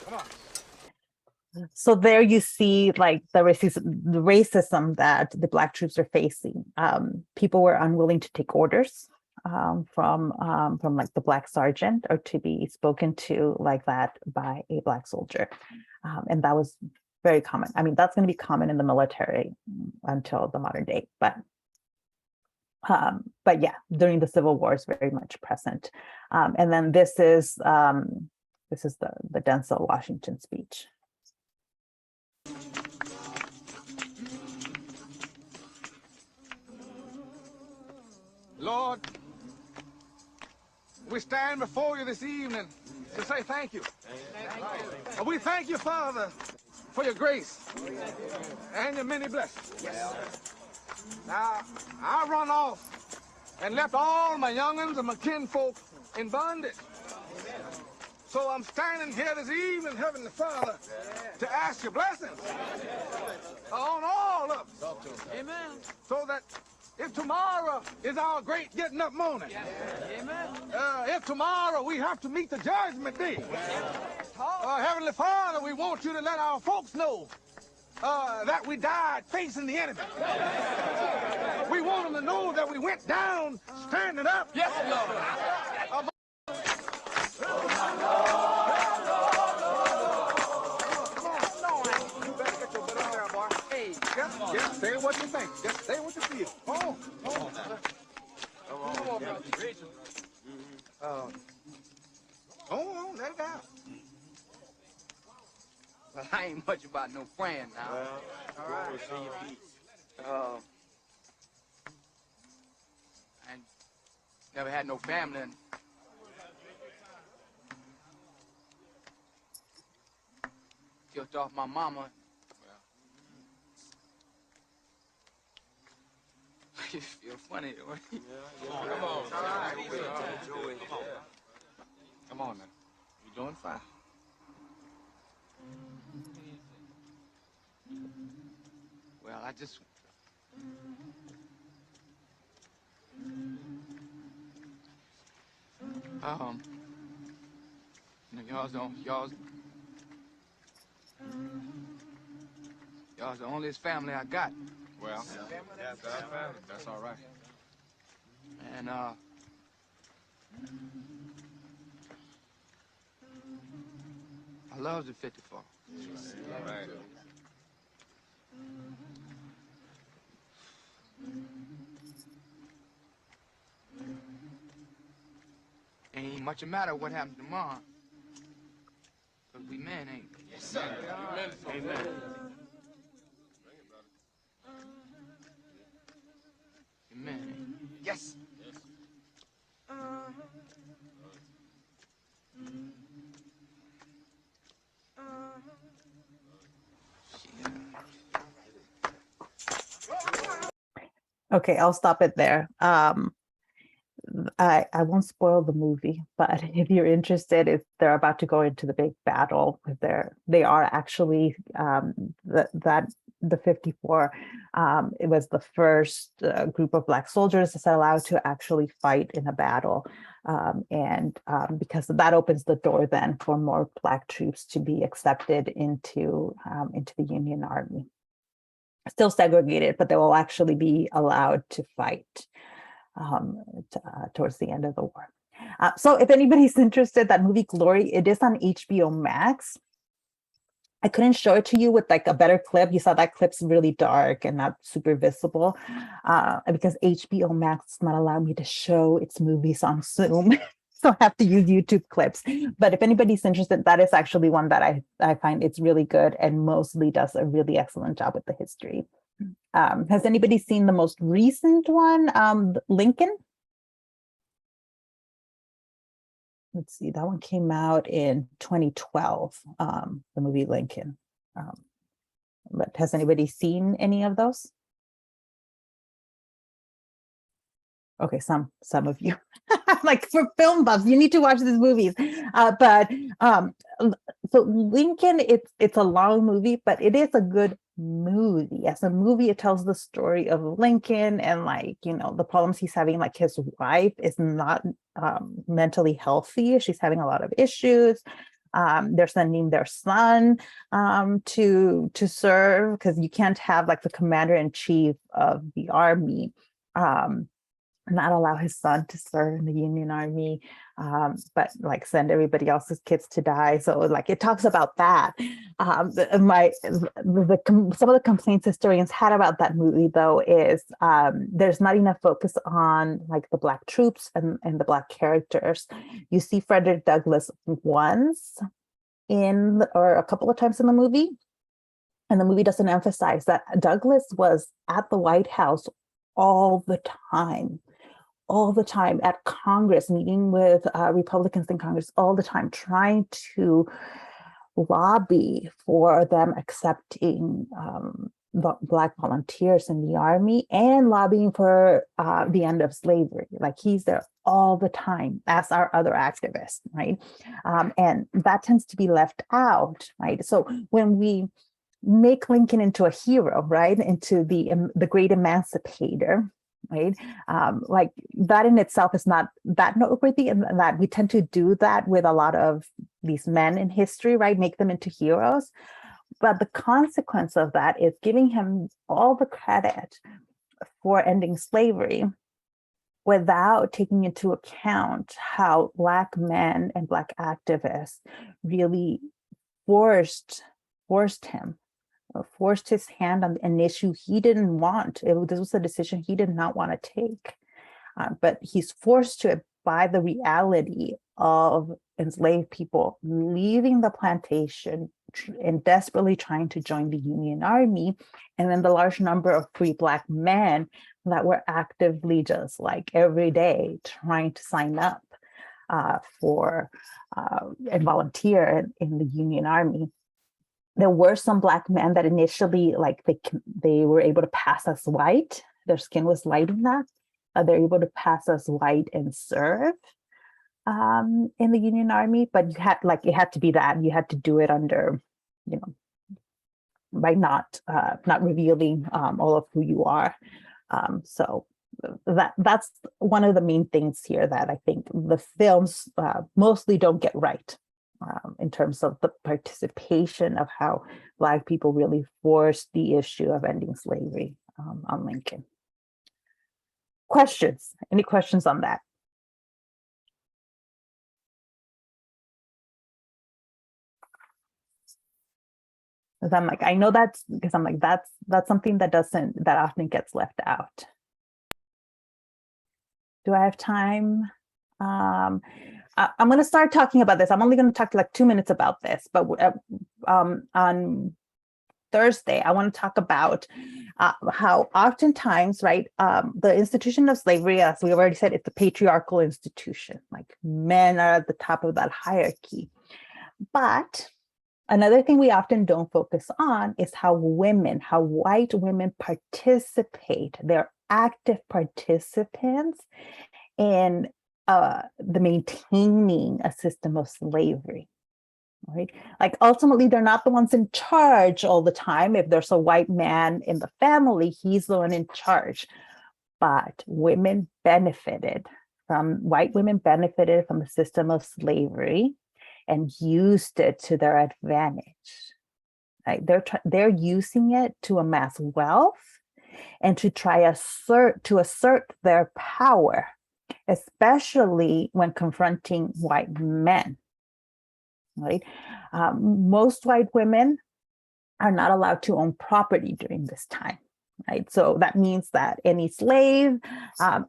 Come on. So there you see like the racism that the Black troops are facing. People were unwilling to take orders from like the Black sergeant or to be spoken to like that by a Black soldier. And that was very common. I mean, that's going to be common in the military until the modern day. But yeah, during the Civil War is very much present. And then this is the Denzel Washington speech. Lord, we stand before you this evening to say thank you. We thank you, Father, for your grace and your many blessings. Now, I run off and left all my young'uns and my kinfolk in bondage. So I'm standing here this evening, Heavenly Father, to ask your blessings on all of us. Amen. So that if tomorrow is our great getting up morning, if tomorrow we have to meet the judgment day, Heavenly Father, we want you to let our folks know that we died facing the enemy. We want them to know that we went down standing up. Yes, Lord. Just say what you think. Just say what you feel. Oh, oh. Come on, brother. Oh, let it out. Well, I ain't much about no friend now. All right. I never had no family. And killed off my mama. You feel funny, don't you? Come on. All right. Come on, man. You're doing fine. Well, I just... y'all's the only family I got. Well, that's all right. And, I love the 54. All right. Ain't much a matter what happens tomorrow. Cause we men ain't. Yes, sir. Amen. Amen. Yes. Okay, I'll stop it there. I won't spoil the movie, but if you're interested, if they're about to go into the big battle, they are actually the 54. It was the first group of Black soldiers that's allowed to actually fight in a battle, because that opens the door then for more Black troops to be accepted into the Union Army. Still segregated, but they will actually be allowed to fight towards the end of the war. So if anybody's interested, that movie Glory, it is on HBO Max. I couldn't show it to you with like a better clip. You saw that clip's really dark and not super visible because HBO Max does not allow me to show its movies on Zoom. So I have to use YouTube clips. But if anybody's interested, that is actually one that I find it's really good and mostly does a really excellent job with the history. Has anybody seen the most recent one, Lincoln? Let's see, that one came out in 2012, the movie Lincoln. But has anybody seen any of those? Okay, some of you. Like for film buffs, you need to watch these movies. So Lincoln, it's a long movie, but it is a good movie. As a movie, it tells the story of Lincoln and the problems he's having. Like his wife is not mentally healthy. She's having a lot of issues. They're sending their son to serve because you can't have like the commander-in-chief of the army not allow his son to serve in the Union Army, but like send everybody else's kids to die. So like it talks about that. Some of the complaints historians had about that movie though is there's not enough focus on like the Black troops and the Black characters. You see Frederick Douglass once or a couple of times in the movie, and the movie doesn't emphasize that Douglass was at the White House all the time at Congress, meeting with Republicans in Congress all the time, trying to lobby for them accepting Black volunteers in the army and lobbying for the end of slavery. Like he's there all the time, as are other activists, right? And that tends to be left out, right? So when we make Lincoln into a hero, right, into the great emancipator, right? Like that in itself is not that noteworthy, and that we tend to do that with a lot of these men in history, right? Make them into heroes. But the consequence of that is giving him all the credit for ending slavery without taking into account how Black men and Black activists really forced his hand on an issue he didn't want. This was a decision he did not want to take. But he's forced to it by the reality of enslaved people leaving the plantation and desperately trying to join the Union Army. And then the large number of free Black men that were actively just like every day trying to sign up for and volunteer in the Union Army. There were some Black men that initially, like they were able to pass as white. Their skin was light enough. They're able to pass as white and serve in the Union Army. But it had to be that you had to do it under, by not revealing all of who you are. So that's one of the main things here that I think the films mostly don't get right. In terms of the participation of how Black people really forced the issue of ending slavery on Lincoln. Questions? Any questions on that? Because I'm like, I know that's something that often gets left out. Do I have time? I'm going to start talking about this. I'm only going to talk like 2 minutes about this, but on Thursday, I want to talk about how oftentimes, right, the institution of slavery, as we already said, it's a patriarchal institution. Like men are at the top of that hierarchy. But another thing we often don't focus on is how white women participate. They're active participants in the maintaining a system of slavery. Right? Like ultimately, they're not the ones in charge all the time. If there's a white man in the family, he's the one in charge. But white women benefited from the system of slavery and used it to their advantage. Right? They're using it to amass wealth and to assert their power, especially when confronting white men. Right? Most white women are not allowed to own property during this time. Right? So that means that any slave,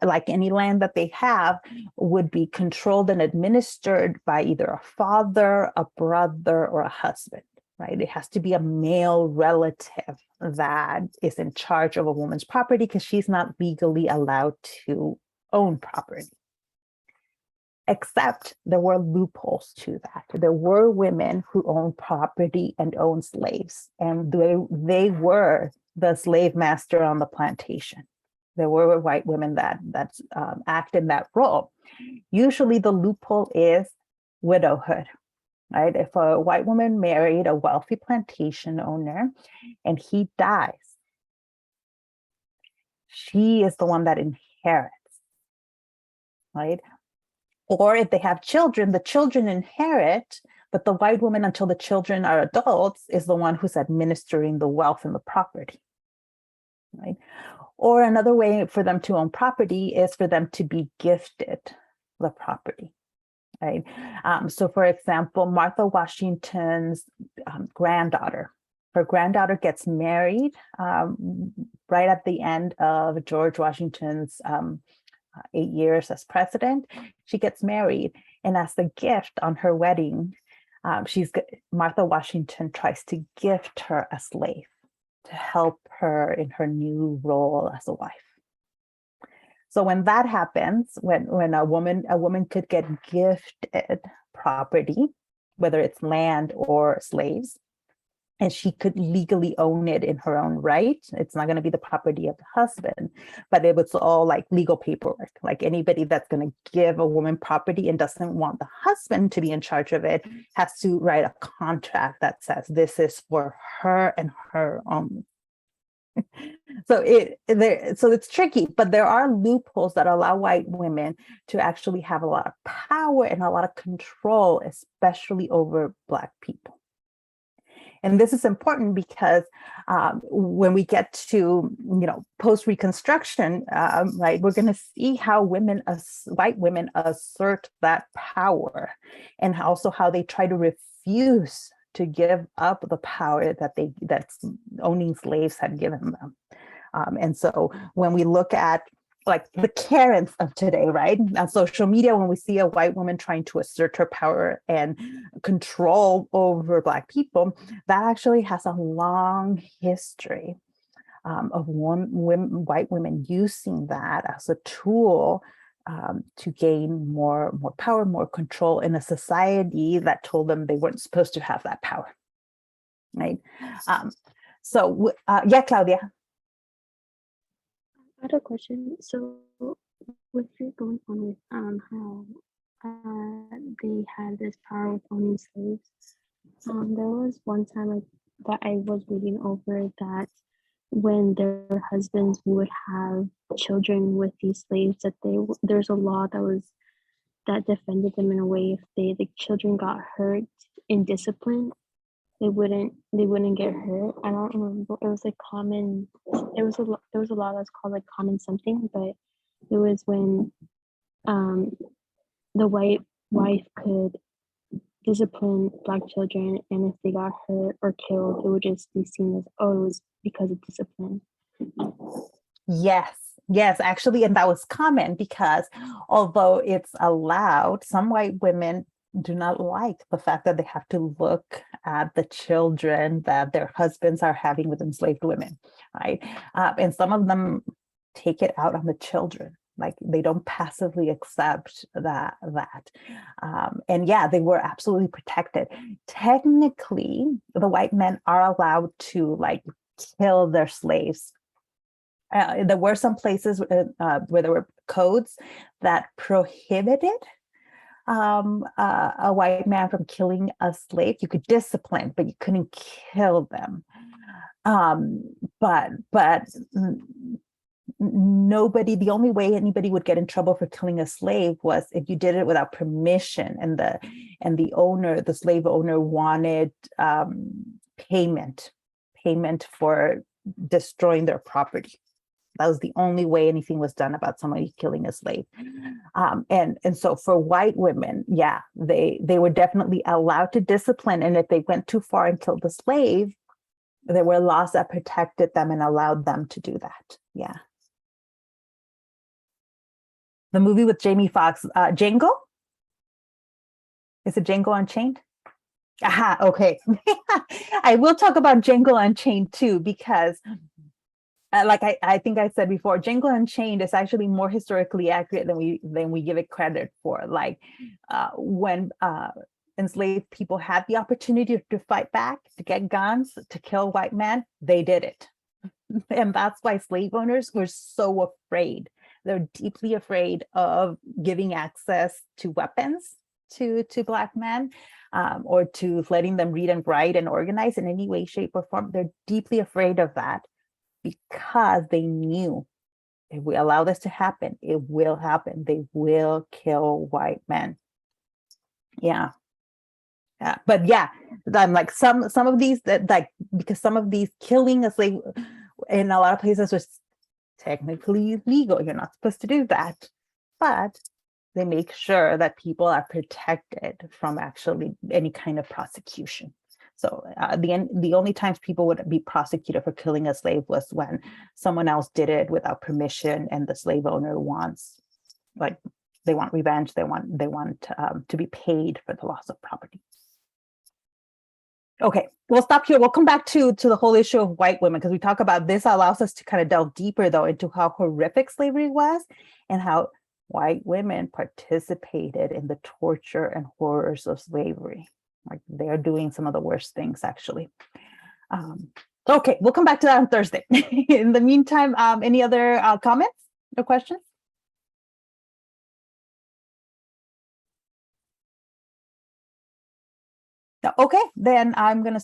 like any land that they have, would be controlled and administered by either a father, a brother, or a husband. Right? It has to be a male relative that is in charge of a woman's property because she's not legally allowed to own property. Except there were loopholes to that. There were women who owned property and owned slaves, and they were the slave master on the plantation. There were white women that acted that role. Usually the loophole is widowhood, right? If a white woman married a wealthy plantation owner and he dies, she is the one that inherits, right? Or if they have children, the children inherit, but the white woman, until the children are adults, is the one who's administering the wealth and the property, right? Or another way for them to own property is for them to be gifted the property, right? So for example, Martha Washington's granddaughter, her granddaughter gets married right at the end of George Washington's 8 years as president. She gets married, and as a gift on her wedding, Martha Washington tries to gift her a slave to help her in her new role as a wife. So when that happens, when a woman could get gifted property, whether it's land or slaves, and she could legally own it in her own right. It's not going to be the property of the husband, but it was all like legal paperwork. Like anybody that's going to give a woman property and doesn't want the husband to be in charge of it has to write a contract that says this is for her and her only. So it's tricky, but there are loopholes that allow white women to actually have a lot of power and a lot of control, especially over Black people. And this is important because when we get to, post-Reconstruction, right, we're going to see how white women assert that power, and also how they try to refuse to give up the power that owning slaves had given them. And so when we look at like the Karens of today, right? On social media, when we see a white woman trying to assert her power and control over Black people, that actually has a long history of white women using that as a tool to gain more power, more control in a society that told them they weren't supposed to have that power, right? Yeah, Claudia. I had a question. So, with you going on with how they had this power with owning slaves, there was one time that I was reading over that when their husbands would have children with these slaves, that there's a law that defended them in a way if the children got hurt in discipline, they wouldn't get hurt. I don't remember. It was like common. There was a law that's called like common something, but it was when the white wife could discipline Black children, and if they got hurt or killed, it would just be seen as, oh, it was because of discipline. Yes, Yes, actually, and that was common because although it's allowed, some white women do not like the fact that they have to look at the children that their husbands are having with enslaved women, right? And some of them take it out on the children. Like they don't passively accept that. And yeah, they were absolutely protected. Technically, the white men are allowed to like kill their slaves. There were some places where there were codes that prohibited a white man from killing a slave. You could discipline, but you couldn't kill them. But nobody, the only way anybody would get in trouble for killing a slave was if you did it without permission, and the owner, the slave owner, wanted payment for destroying their property. That was the only way anything was done about somebody killing a slave. And so for white women, yeah, they were definitely allowed to discipline. And if they went too far and killed the slave, there were laws that protected them and allowed them to do that. Yeah. The movie with Jamie Foxx, Django? Is it Django Unchained? Aha, okay. I will talk about Django Unchained too, because like I think I said before, Django Unchained is actually more historically accurate than we give it credit for. Like when enslaved people had the opportunity to fight back, to get guns, to kill white men, they did it. And that's why slave owners were so afraid. They're deeply afraid of giving access to weapons to Black men, or to letting them read and write and organize in any way, shape, or form. They're deeply afraid of that because they knew if we allow this to happen, it will happen. They will kill white men. Yeah. But yeah, I'm like some of these that like, because some of these killing a slave in a lot of places was technically legal. You're not supposed to do that, but they make sure that people are protected from actually any kind of prosecution. So the only times people would be prosecuted for killing a slave was when someone else did it without permission, and the slave owner wants, like, they want revenge. They want to be paid for the loss of property. Okay, we'll stop here. We'll come back to the whole issue of white women, because we talk about this allows us to kind of delve deeper though into how horrific slavery was and how white women participated in the torture and horrors of slavery. Like they're doing some of the worst things actually. Okay, we'll come back to that on Thursday. In the meantime, any other comments or questions? Okay, then I'm going to